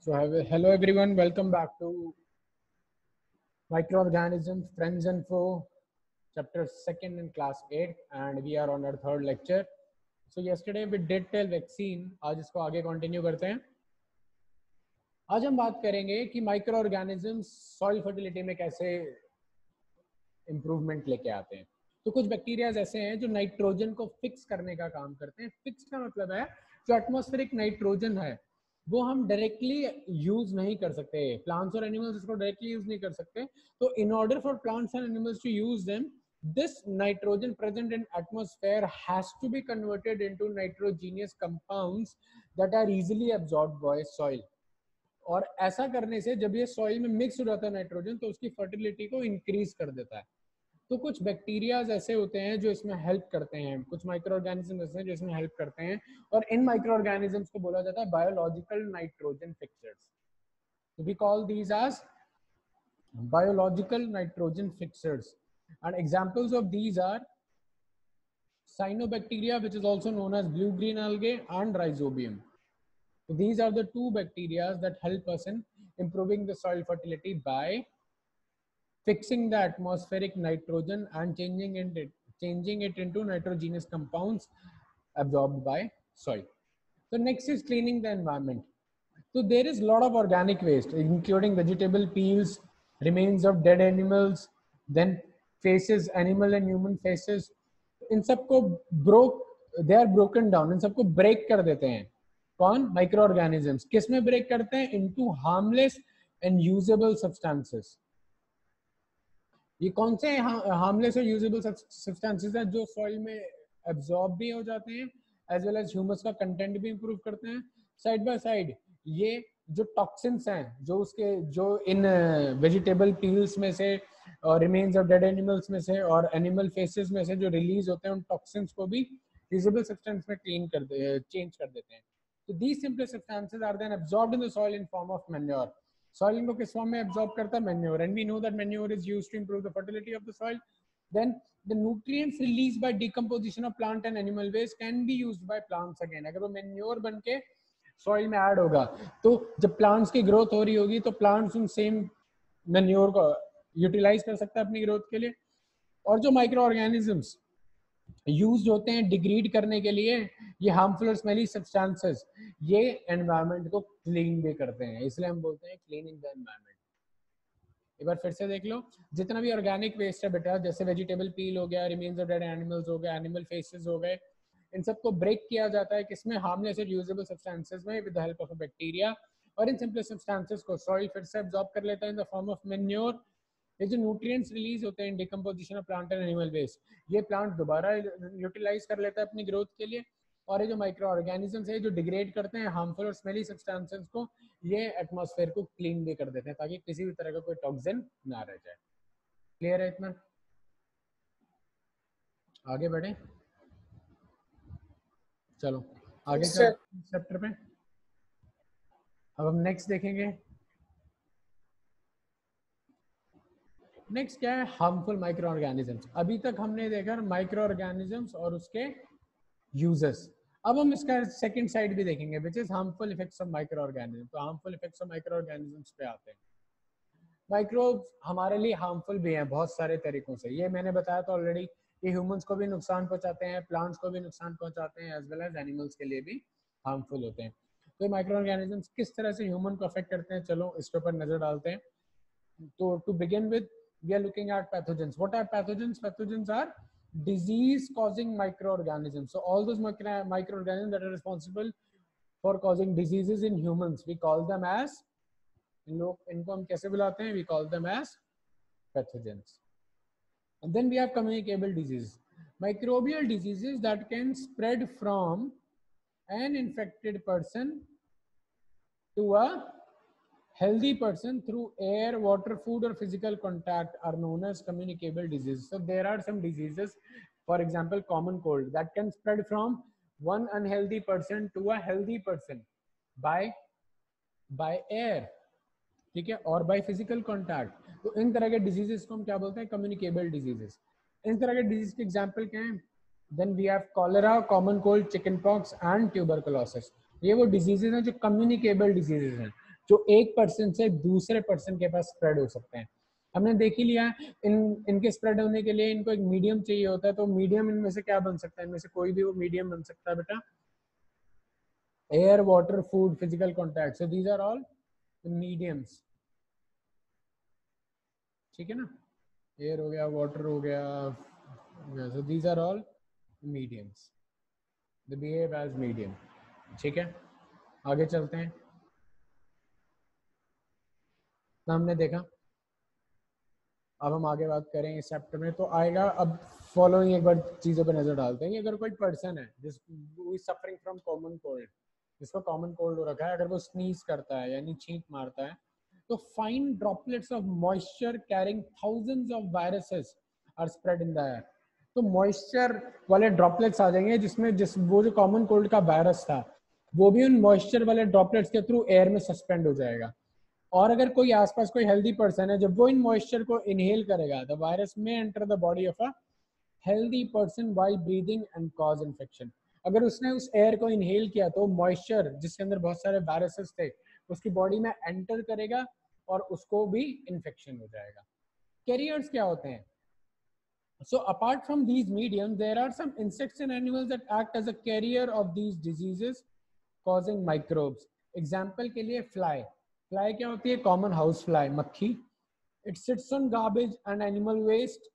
Hello everyone, welcome back to Microorganisms, Friends and Foe, chapter 2nd in class 8, and we are on our third lecture. So yesterday we did tell vaccine, आज इसको आगे continue करते हैं. आज हम बात करेंगे कि माइक्रो ऑर्गेनिजम्स सॉइल फर्टिलिटी में कैसे इम्प्रूवमेंट लेके आते हैं. तो कुछ बैक्टीरियाज ऐसे हैं जो नाइट्रोजन को फिक्स करने का काम करते हैं. फिक्स का मतलब है जो एटमॉस्फेरिक नाइट्रोजन है वो हम डायरेक्टली यूज नहीं कर सकते. प्लांट्स और एनिमल्स इसको डायरेक्टली यूज नहीं कर सकते. तो in order for plants and animals to use them, this nitrogen present in atmosphere has to be converted into nitrogenous compounds that are easily absorbed by soil. और ऐसा करने से जब ये सॉइल में मिक्स हो जाता है नाइट्रोजन तो उसकी फर्टिलिटी को इंक्रीज कर देता है. तो कुछ बैक्टीरियाज ऐसे होते हैं जो इसमें हेल्प करते हैं, कुछ माइक्रो ऑर्गेनिज्म ऐसे हैं जो इसमें हेल्प करते हैं, और इन माइक्रो ऑर्गेनिजम्स को बोला जाता है biological nitrogen fixers. We call these as biological nitrogen fixers, and examples of these are cyanobacteria, which is also known as blue green algae, and rhizobium. So these are the two bacteria that help us in improving the soil fertility by fixing the atmospheric nitrogen and changing it into nitrogenous compounds absorbed by soil. So next is cleaning the environment. So there is a lot of organic waste, including vegetable peels, remains of dead animals, then faces, animal and human faces. इन सबको they are broken down, इन सबको break कर देते हैं. कौन? Micro organisms. किस में break करते हैं? Into harmless and usable substances. ये कौन से हार्मलेस और यूजेबल सब्सटेंसेस हैं जो सॉइल में एब्जॉर्ब भी हो जाते हैं एज वेल एज ह्यूमस का कंटेंट भी इंप्रूव करते हैं. साइड बाय साइड ये जो टॉक्सिन्स हैं जो इन वेजिटेबल पील्स में से और रिमेन्स ऑफ डेड एनिमल्स में से और एनिमल फेसेस में से जो रिलीज होते हैं उन टॉक्सिन्स को भी यूजेबल सब्सटेंस में चेंज कर देते हैं. तो these simple substances are then absorbed in the soil in form of manure. Soil इनको किस फॉर्म में एब्जॉर्ब करता है? Manure. And we know that manure is used to improve the fertility of the soil. Then the nutrients released by decomposition of plant and animal waste can be used by plants again. अगर वो manure बन के soil में add होगा तो जब plants की growth हो रही होगी तो प्लांट्स उन सेम मैन्योर को यूटिलाइज कर सकता है अपनी ग्रोथ के लिए. और जो माइक्रो ऑर्गेनिजम्स यूज होते हैं डिग्रेड करने के लिए, ये हार्मफुल और स्मेली सब्सटेंसेस, ये एनवायरनमेंट को क्लीन भी करते हैं. इसलिए हम बोलते हैं क्लीनिंग द एनवायरनमेंट. एक बार फिर से देख लो, जितना भी ऑर्गेनिक वेस्ट है बेटा, जैसे वेजिटेबल पील हो गया, रिमेन्स ऑफ डेड एनिमल्स हो गए, एनिमल फेसेस हो गए, इन सबको ब्रेक किया जाता है किसमें? हार्मलेस और यूजेबल सब्सटेंसेस में with the help of a bacteria. और इन सिंपल सब्सटेंसेस को सॉइल फिर से एब्जॉर्ब कर लेता है in the form of manure. ये जो न्यूट्रिएंट्स रिलीज होते हैं decomposition of plant and animal waste, ये प्लांट दोबारा यूटिलाइज कर लेता है अपनी ग्रोथ के लिए. और ये जो माइक्रो ऑर्गेनिजम्स है जो डिग्रेड करते हैं हार्मफुल और स्मेली सब्सटेंसेस को, ये एटमॉस्फेयर को क्लीन भी कर देते हैं ताकि किसी भी तरह का कोई टॉक्सिन ना रह जाए. क्लियर है इतना? आगे बढ़े, चलो आगे चैप्टर पे. अब हम नेक्स्ट देखेंगे. नेक्स्ट क्या है? Harmful micro organisms. अभी तक हमने देखा माइक्रो ऑर्गेनिजम्स और उसके यूजर्स. अब हम इसका सेकंड साइड भी देखेंगे which is harmful effects of micro organism. तो harmful effects of micro organisms पे आते हैं. माइक्रोब्स हमारे लिए हार्मफुल भी हैं बहुत सारे तरीकों से. ये मैंने बताया तो ऑलरेडी कि ह्यूमंस को भी नुकसान पहुंचाते हैं, प्लांट्स को भी नुकसान पहुंचाते हैं, एज वेल एज एनिमल्स के लिए भी हार्मफुल होते हैं. तो माइक्रो ऑर्गेनिजम्स किस तरह से ह्यूमन को अफेक्ट करते हैं, चलो इसके ऊपर नजर डालते हैं. तो to begin with we are looking at pathogens. What are pathogens? Pathogens are disease causing microorganisms. So all those microorganisms that are responsible for causing diseases in humans, we call them as, इनको हम कैसे बुलाते हैं? We call them as pathogens. And then we have communicable diseases, microbial diseases that can spread from an infected person to a healthy person through air, water, food or physical contact are known as communicable diseases. So there are some diseases, for example common cold, that can spread from one unhealthy person to a healthy person by air, ठीक है, और by physical contact. तो इन तरह के diseases को हम क्या बोलते हैं? Communicable diseases. इन तरह के डिजीज के एग्जांपल क्या हैं? Then we have cholera, common cold, chicken pox and tuberculosis. ये वो डिजीजेस हैं जो कम्युनिकेबल डिजीजेस हैं, जो एक पर्सन से दूसरे पर्सन के पास स्प्रेड हो सकते हैं। हमने देख ही लिया इनके स्प्रेड होने के लिए इनको एक मीडियम चाहिए होता है, तो मीडियम इनमें से क्या बन सकता है, इनमें से कोई भी वो मीडियम बन सकता है बेटा, air, water, food, physical contact, so these are all mediums, ठीक है ना, एयर हो गया, वाटर हो गया, so these are all mediums, they behave as medium, ठीक है। आगे चलते हैं, तो हमने देखा, अब हम आगे बात करें इस चैप्टर में, तो आएगा अब फॉलोइंग एक बार चीज़ों पर नजर डालते हैं। अगर कोई पर्सन है जिस सफरिंग फ्रॉम कॉमन कोल्ड, जिसको कॉमन कोल्ड हो रखा है, अगर वो स्नीज करता है यानी छींक मारता है, तो fine droplets of moisture carrying thousands of viruses are spread in the air. तो मॉइस्चर वाले ड्रॉपलेट्स आ जाएंगे जिसमें वो जो कॉमन कोल्ड का वायरस था वो भी उन मॉइस्चर वाले ड्रॉपलेट्स के थ्रू एयर में सस्पेंड हो जाएगा। और अगर कोई आसपास कोई हेल्दी पर्सन है, जब वो इन मॉइस्चर को इनहेल करेगा, द वायरस में enter the body of a healthy person while breathing and cause infection. अगर उसने उस एयर को इनहेल किया तो मॉइस्चर जिसके अंदर बहुत सारे वायरसेस थे उसकी बॉडी में एंटर करेगा और उसको भी इन्फेक्शन हो जाएगा। कैरियर्स क्या होते हैं? So apart from these mediums, there are some insects and animals that act as a carrier of these diseases causing microbes. Example के लिए fly. Fly क्या होती है? Common house fly, मक्खी. It sits on garbage and animal waste.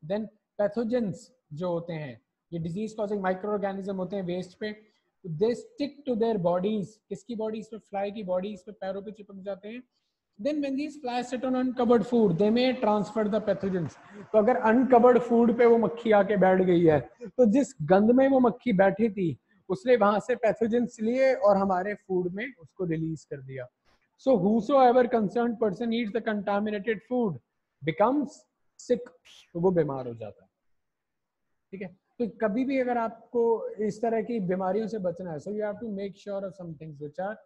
Then pathogens जो होते हैं, ये disease causing microorganism होते हैं waste पे. They stick to their bodies. किसकी bodies पे? Fly की bodies पे, पैरों पे चिपक जाते हैं. Then when these flies sit on uncovered food, they may transfer the pathogens. तो अगर uncovered food पे वो मक्खी आके बैठ गई है, तो जिस गंद में वो मक्खी बैठी थी उसने वहां से पैथोजेंस लिए और हमारे फूड में उसको रिलीज कर दिया. So whosoever concerned person eats the contaminated food becomes sick. तो वो बीमार हो जाता है, ठीक है। तो कभी भी अगर आपको इस तरह की बीमारियों से बचना है, so you have to make sure of some things which are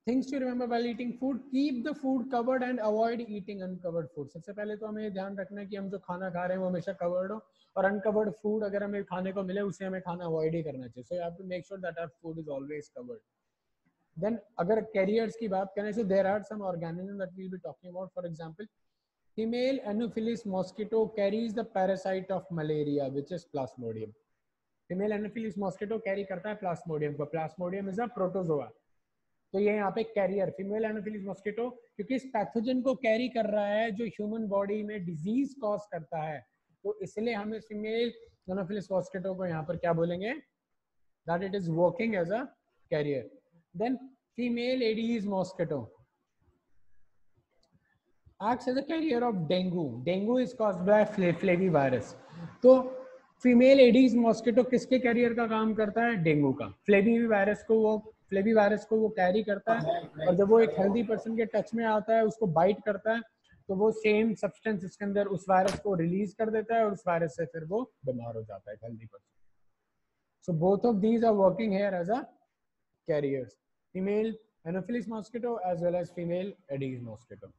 things to remember while eating food. Keep the food covered and avoid eating uncovered food. सबसे पहले तो हमें ध्यान रखना है कि हम जो खाना खा रहे हैं वो हमेशा covered हो, और uncovered food अगर हमें खाने को मिले उसे हमें खाना avoid ही करना चाहिए. So you have to make sure that our food is always covered. Then अगर carriers की बात करें, so there are some organisms that we'll be talking about. For example, female Anopheles mosquito carries the parasite of malaria, which is Plasmodium. Female Anopheles mosquito carry करता है Plasmodium को. Plasmodium is a protozoa. तो ये यहाँ पे carrier female Anopheles mosquito, क्योंकि इस pathogen को कैरी कर रहा है जो ह्यूमन बॉडी में डिजीज कॉज करता है, तो इसलिए हम इस फीमेल एनोफिलिस मॉस्किटो को यहाँ पर क्या बोलेंगे, that it is working as a carrier. Then female Aedes mosquito acts as a carrier of dengue. Dengue is caused by flavivirus. तो फीमेल एडीज मॉस्किटो किसके कैरियर का काम करता है? डेंगू का. फ्लेवीवायरस को वो कैरी करता है, और जब वो एक हेल्दी पर्सन के टच में आता है, उसको बाइट करता है, तो वो सेम सब्सटेंस इसके अंदर उस वायरस को रिलीज कर देता है और उस वायरस से फिर वो बीमार हो जाता है healthy person. So both of these are working here as a carriers, female Anopheles mosquito as well as female Aedes mosquito.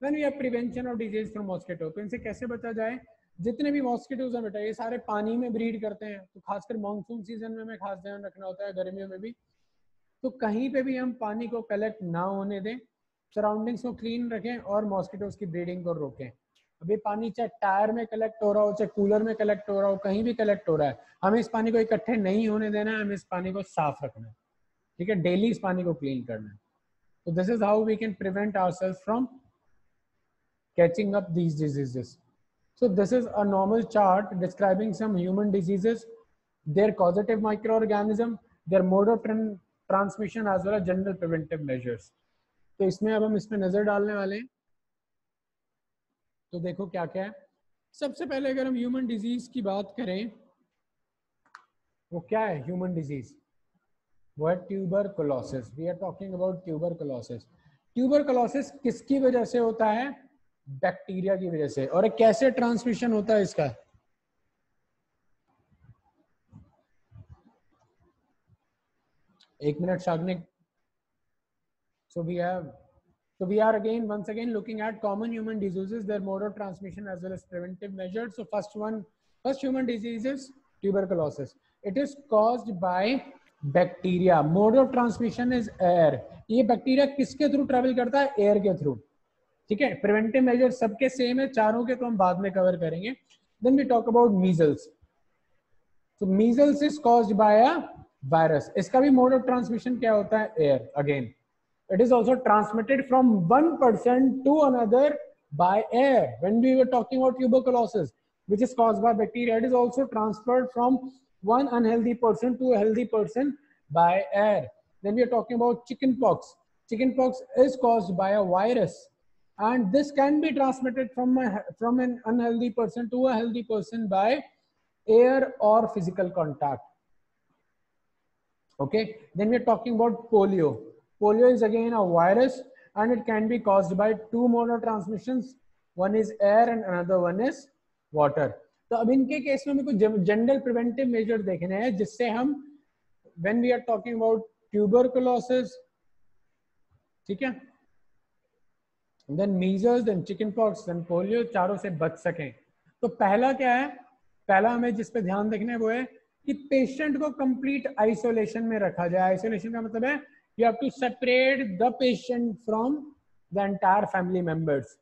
Then we have prevention of disease from mosquito. तो इनसे कैसे बचा जाए? जितने भी मॉस्किटोज हैं बेटा, ये सारे पानी में ब्रीड करते हैं, तो खासकर मानसून सीजन में हमें खास ध्यान रखना होता है, गर्मियों में भी. तो कहीं पे भी हम पानी को कलेक्ट ना होने दें, सराउंडिंग्स को क्लीन रखें और मॉस्किटोज की ब्रीडिंग को रोकें. अभी पानी चाहे टायर में कलेक्ट हो रहा हो, चाहे कूलर में कलेक्ट हो रहा हो, कहीं भी कलेक्ट हो रहा है, हमें इस पानी को इकट्ठे नहीं होने देना है, हमें इस पानी को साफ रखना है, ठीक है, डेली इस पानी को क्लीन करना है. तो this is how we can prevent ourselves from catching up these diseases. So this is a normal chart describing some human diseases, their causative microorganism, their mode of transmission as well as general preventive measures. तो इसमें अब हम इसमें नजर डालने वाले हैं. तो देखो क्या क्या है. सबसे पहले अगर हम ह्यूमन डिजीज की बात करें, वो क्या है ह्यूमन डिजीज? वो है tuberculosis. We are talking about tuberculosis. Tuberculosis किसकी वजह से होता है? बैक्टीरिया की वजह से. और कैसे ट्रांसमिशन होता है इसका? एक minute शाग्निक. So we are again once again looking at common human diseases, their mode of transmission as well as preventive measures. So first human disease is tuberculosis. It is caused by bacteria, mode of transmission is air. ये bacteria किसके through travel करता है? Air के through. ठीक है, preventive measure सबके same है, चारों के तो हम बाद में कवर करेंगे। Then we talk about measles. तो measles is caused by a virus. इसका भी मोड ऑफ ट्रांसमिशन क्या होता है? Air. Again it is also transmitted from one person to another by air. When we were talking about tuberculosis, which is caused by bacteria, it is also transferred from one unhealthy person to a healthy person by air. Then we are talking about chickenpox. Chickenpox is caused by a virus, and this can be transmitted from an unhealthy person to a healthy person by air or physical contact. Okay, then we're talking about polio. Polio is again a virus, and it can be caused by two mode of transmissions. One is air and another one is water. तो अब इनके case में कुछ general preventive measure देखने हैं जिससे हम when we are talking about tuberculosis, ठीक है, then measles, then chickenpox, then polio, चारों से बच सकें। तो पहला क्या है? पहला हमें जिस पे ध्यान देखना है वो है कि पेशेंट को कंप्लीट आइसोलेशन में रखा जाए। आइसोलेशन का मतलब है you have to separate the patient from the entire family members.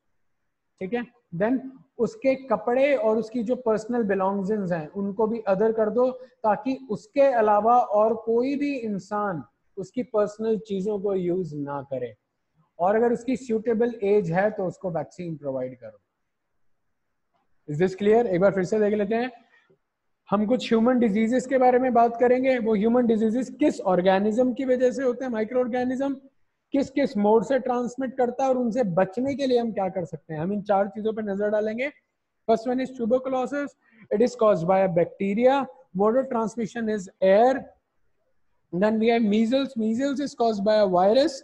ठीक है, देन उसके कपड़े और उसकी जो पर्सनल बिलोंगिंग्स हैं उनको भी अदर कर दो, ताकि उसके अलावा और कोई भी इंसान उसकी पर्सनल चीजों को यूज ना करे। और अगर उसकी सूटेबल एज है तो उसको वैक्सीन प्रोवाइड करो। Is this clear? एक बार फिर से देख लेते हैं। हम कुछ ह्यूमन डिजीजेस के बारे में बात करेंगे। वो ह्यूमन डिजीजेस किस ऑर्गेनिज्म की वजह से होते हैं, माइक्रो ऑर्गेनिज्म, किस किस मोड से ट्रांसमिट करता है और उनसे बचने के लिए हम क्या कर सकते हैं। हम इन चार चीजों पर नजर डालेंगे। First one is tuberculosis. It is caused by a bacteria. Mode of transmission is air. Then we have measles. Measles is caused by a virus.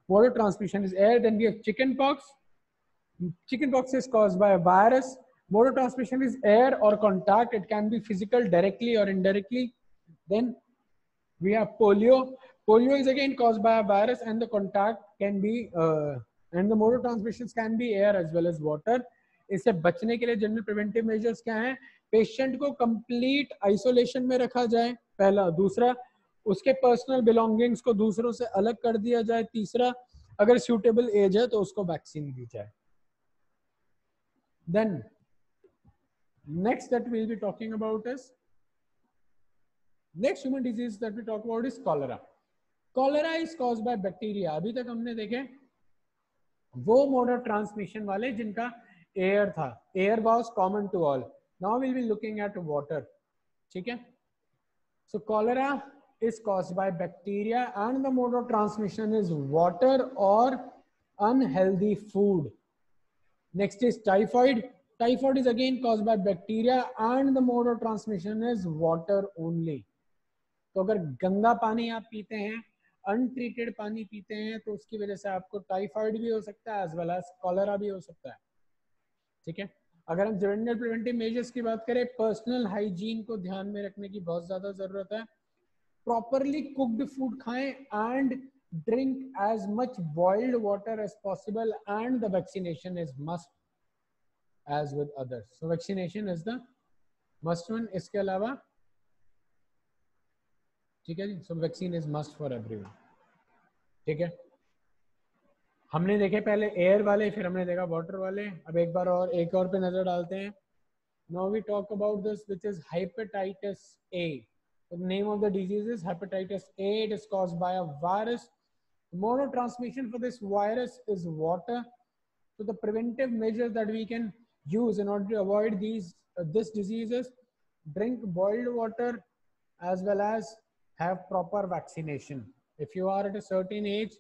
Mode of transmission is air. Then we have chickenpox. Chickenpox is caused by a virus. Mode of transmission is air or contact. It can be physical, directly or indirectly. Then we have polio. Polio is again caused by a virus, and the contact can be and the mode of transmissions can be air as well as water. इससे बचने के लिए general preventive measures क्या हैं? Patient को complete isolation में रखा जाए, पहला। दूसरा, उसके पर्सनल बिलोंगिंग्स को दूसरों से अलग कर दिया जाए। तीसरा, अगर सूटेबल एज है तो उसको वैक्सीन दी जाए। Then next that we'll be talking about is next human disease that we talk about is cholera. Cholera is caused by bacteria. अभी तक हमने देखे वो मोड ऑफ ट्रांसमिशन वाले जिनका एयर था। Air was common to all. Now will be looking at water. ठीक है, so cholera is caused by bacteria and the mode of transmission is water or unhealthy food. Next is typhoid. Typhoid is again caused by bacteria and the mode of transmission is water only. तो अगर गंदा पानी आप पीते हैं, untreated पानी पीते हैं, तो उसकी वजह से आपको टाइफाइड भी हो सकता है एज वेल एज कॉलेरा भी हो सकता है। ठीक है, अगर हम जनरल प्रिवेंटिव मेजर्स की बात करें, पर्सनल हाइजीन को ध्यान में रखने की बहुत ज्यादा जरूरत है। प्रॉपरली कुक्ड फूड खाएं and drink as much boiled water as possible, and the vaccination is must as with others. So vaccination is the must one. इसके अलावा ठीक है जी, so vaccine is must for everyone. ठीक है, हमने देखे पहले एयर वाले, फिर हमने देखा वाटर वाले। अब एक बार और एक और पे नजर डालते हैं। Now we talk about this, which is hepatitis A. The name of the disease is hepatitis A. It is caused by a virus. The mode of transmission for this virus is water. So the preventive measures that we can use in order to avoid this disease is drink boiled water as well as have proper vaccination. If you are at a certain age,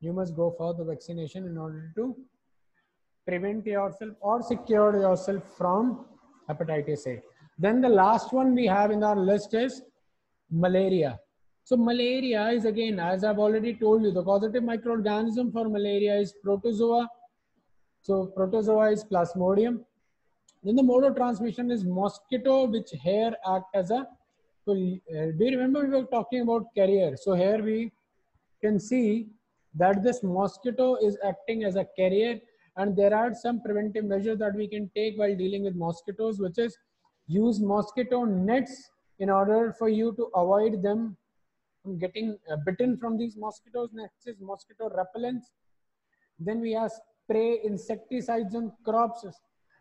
you must go for the vaccination in order to prevent yourself or secure yourself from hepatitis A. Then the last one we have in our list is malaria. So malaria is again, as I've already told you, the causative microorganism for malaria is protozoa. So protozoa is Plasmodium. Then the mode of transmission is mosquito, which here act as a, so do you remember we were talking about carrier? So here we can see that this mosquito is acting as a carrier, and there are some preventive measures that we can take while dealing with mosquitoes, which is use mosquito nets in order for you to avoid them from getting bitten from these mosquitoes. Next is mosquito repellents. Then we have spray insecticides on crops,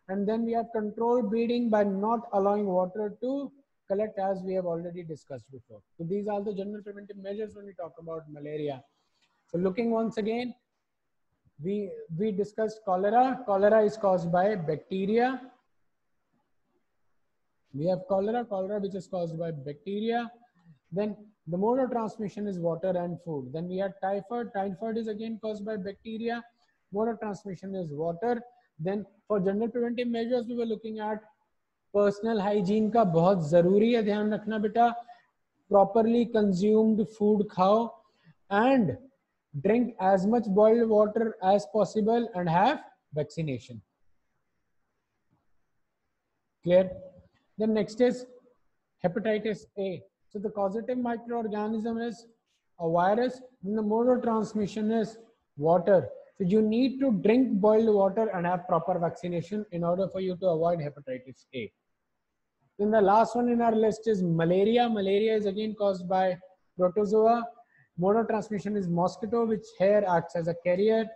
and then we have controlled breeding by not allowing water to collect, as we have already discussed before. So these are the general preventive measures when we talk about malaria. So looking once again, we discussed cholera. Cholera is caused by bacteria. We have cholera which is caused by bacteria. Then the mode of transmission is water and food. Then we have typhoid. Typhoid is again caused by bacteria. Mode of transmission is water. Then for general preventive measures, we were looking at personal hygiene का बहुत जरूरी है, ध्यान रखना बेटा. Properly consumed food खाओ and drink as much boiled water as possible and have vaccination. Clear? Then next is hepatitis A. So the causative microorganism is a virus, and the mode of transmission is water. So you need to drink boiled water and have proper vaccination in order for you to avoid hepatitis A. Then the last one in our list is malaria. Malaria is again caused by protozoa. Mode of transmission is mosquito, which here acts as a carrier.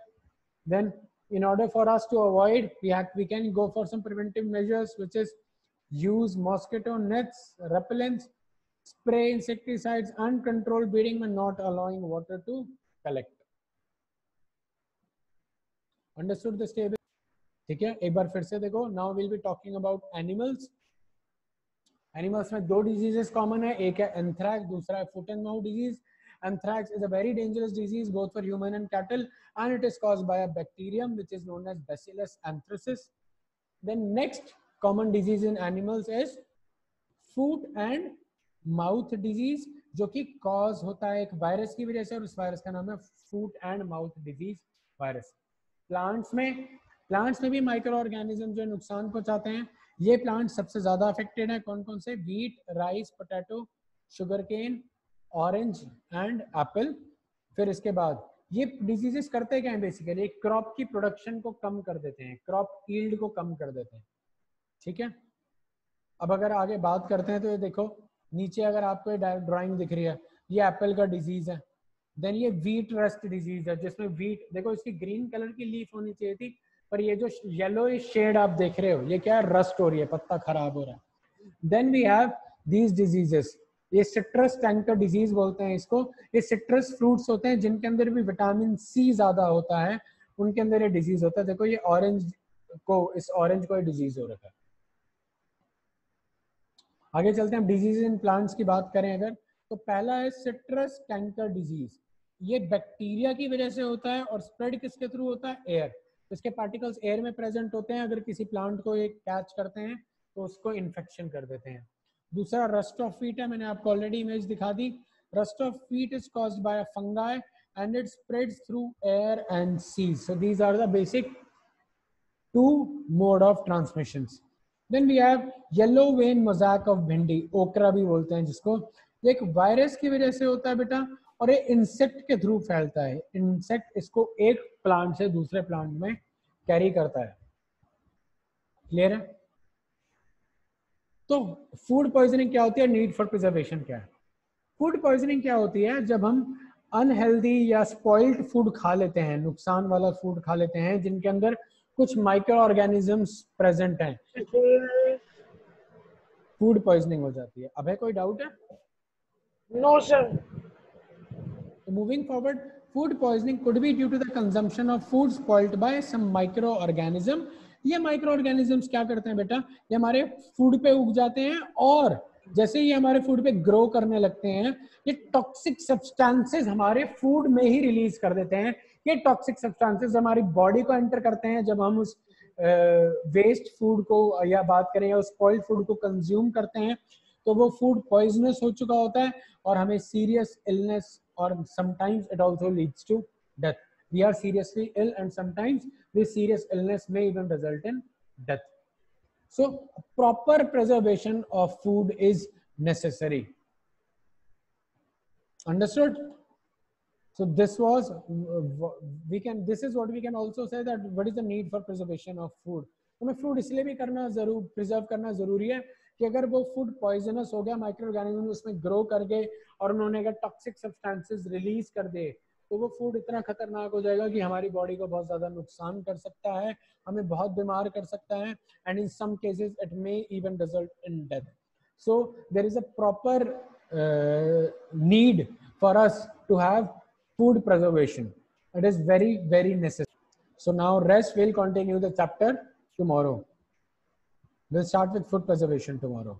Then in order for us to avoid, we can go for some preventive measures, which is use mosquito nets, repellents, spray insecticides, uncontrolled breeding and not allowing water to collect. Understood the step? ठीक है, एक बार फिर से देखो. Now we'll be talking about animals. Animals में दो diseases common है, एक है anthrax, दूसरा है foot and mouth disease. Anthrax is a very dangerous disease both for human and cattle, and it is caused by a bacterium which is known as Bacillus anthracis. Then next common disease in animals is foot and mouth disease, जो कि cause होता है एक virus की वजह से, और उस वायरस का नाम है foot and mouth disease virus. Plants में भी माइक्रो ऑर्गेनिज्म जो नुकसान पहुंचाते हैं. ये प्लांट सबसे ज्यादा अफेक्टेड है. कौन कौन से? Wheat, rice, potato, sugarcane, orange and apple. फिर इसके बाद ये डिजीजेस करते क्या है? बेसिकली क्रॉप की प्रोडक्शन को कम कर देते हैं, क्रॉप यील्ड को कम कर देते हैं. ठीक है. अब अगर आगे बात करते हैं तो ये देखो नीचे अगर आपको ड्राइंग दिख रही है, ये एप्पल का डिजीज है. देन ये व्हीट रस्ट डिजीज है, जिसमें व्हीट देखो इसकी ग्रीन कलर की लीफ होनी चाहिए थी, पर ये जो येलो शेड आप देख रहे हो ये क्या है? रस्ट हो रही है, पत्ता खराब हो रहा है. Then we have these diseases. ये सिट्रस टैंकर डिजीज बोलते हैं इसको. ये सिट्रस फ्रूट्स होते हैं जिनके अंदर भी विटामिन सी ज्यादा होता है, उनके अंदर ये डिजीज होता है. देखो ये ऑरेंज को डिजीज हो रखा है. आगे चलते हैं. डिजीज इन प्लांट्स की बात करें अगर, तो पहला है सिट्रस कैंकर डिजीज. ये बैक्टीरिया की वजह से होता है और स्प्रेड किसके थ्रू होता है? एयर. इसके पार्टिकल्स एयर में प्रेजेंट होते हैं. अगर किसी प्लांट को एक कैच करते हैं तो उसको इन्फेक्शन कर देते हैं. दूसरा रस्ट ऑफ व्हीट है, मैंने आपको ऑलरेडी इमेज दिखा दी. Rust of wheat is caused by a fungi and it spreads through air and सीज. So these are the basic two mode of transmissions. Then we have yellow vein mosaic of भिंडी, ओकरा भी बोलते हैं जिसको. एक वायरस की वजह से होता है बेटा, और ये इंसेक्ट के थ्रू फैलता है. इंसेक्ट इसको एक प्लांट से दूसरे प्लांट में कैरी करता है. क्लियर है? तो फूड पॉइजनिंग क्या होती है? नीड फॉर प्रिजर्वेशन क्या है? फूड पॉइजनिंग क्या होती है? जब हम अनहेल्दी या स्पॉइल्ड फूड खा लेते हैं, नुकसान वाला फूड खा लेते हैं जिनके अंदर कुछ माइक्रो ऑर्गेनिजम्स प्रेजेंट हैं, फूड पॉइजनिंग हो जाती है. अब है कोई डाउट है? No sir. Moving forward, food poisoning could be due to the consumption of food spoiled by some microorganism. ये माइक्रो ऑर्गेनिजम्स क्या करते हैं बेटा? ये हमारे फूड पे उग जाते हैं, और जैसे ही हमारे फूड पे ग्रो करने लगते हैं, ये टॉक्सिक सब्सटेंसेस हमारे फूड में ही रिलीज कर देते हैं. ये टॉक्सिक सब्सटेंसेस हमारी बॉडी को एंटर करते हैं जब हम उस वेस्ट फूड को या बात करें या स्पॉइल्ड फूड को कंज्यूम करते हैं, तो वो फूड पॉइजनस हो चुका होता है और हमें सीरियस इलनेस और sometimes it also leads to death. We are seriously ill and sometimes this serious illness may even result in death. So proper preservation of food is necessary. Understood? So this was this is what we can also say, that what is the need for preservation of food. हमें food इसलिए भी करना preserve करना जरूरी है कि अगर वो फूड पॉइजनस हो गया, माइक्रो ऑर्गेनिज्म उसमें ग्रो कर गए और उन्होंने अगर टॉक्सिक सब्सटेंसेस रिलीज कर दे, तो वो फूड इतना खतरनाक हो जाएगा कि हमारी बॉडी को बहुत ज्यादा नुकसान कर सकता है, हमें बहुत बीमार कर सकता है, and in some cases it may even result in death. So there is a proper need for us to have food preservation. It is very, very necessary. So now rest will continue the chapter tomorrow. We'll start with food preservation tomorrow.